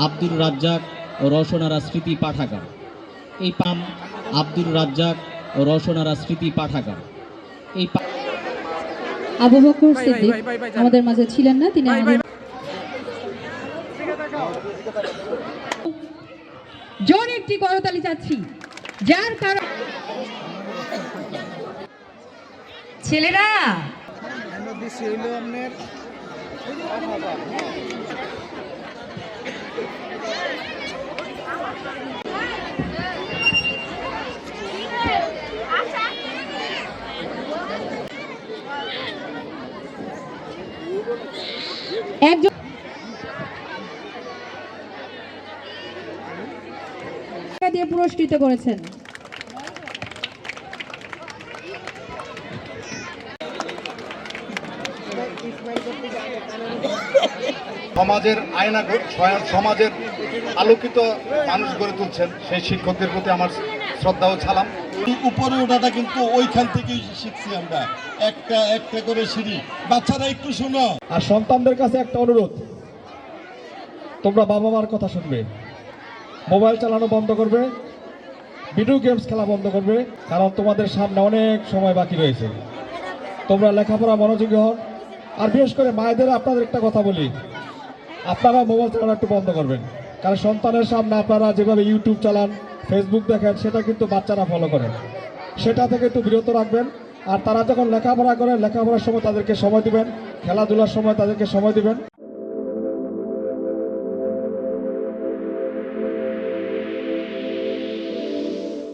আব্দুর রাজ্জাক ও রওশনারা স্মৃতি পাঠাগার। এই পাম আব্দুর রাজ্জাক ও রওশনারা স্মৃতি পাঠাগার। এই আবু বকর সিদ্দিক আমাদের মাঝে ছিলেন না, তিনি আমাদের জোরে একটি করতালি চাচ্ছি, যার কারণ ছেলেরা একজন দিয়ে পুরস্কৃত করেছেন। সমাজের আয়না, সমাজের আলোকিত মানুষ গড়ে তুলছেন, সেই শিক্ষকদের প্রতি আমার শ্রদ্ধা ও সালাম। উপরে ওঠাটা কিন্তু ওইখান থেকেই শিখছি আমরা, একটা একটা করে সিঁড়ি। বাচ্চারা একটু শোনো। আর সন্তানদের কাছে একটা অনুরোধ, তোমরা বাবা মার কথা শুনবে, মোবাইল চালানো বন্ধ করবে, ভিডিও গেমস খেলা বন্ধ করবে, কারণ তোমাদের সামনে অনেক সময় বাকি রয়েছে। তোমরা লেখাপড়া মনোযোগী হন। আর বিশেষ করে মায়েদের আপনাদের একটা কথা বলি, আপনারা মোবাইল চালানো একটু বন্ধ করবেন, কারণ সন্তানের সামনে আপনারা যেভাবে ইউটিউব চালান, ফেসবুক দেখেন, সেটা কিন্তু বাচ্চারা ফলো করেন। সেটা থেকে একটু বিরত রাখবেন। আর তারা যখন লেখাপড়া করেন, লেখাপড়ার সময় তাদেরকে সময় দিবেন, খেলাধুলার সময় তাদেরকে সময় দিবেন।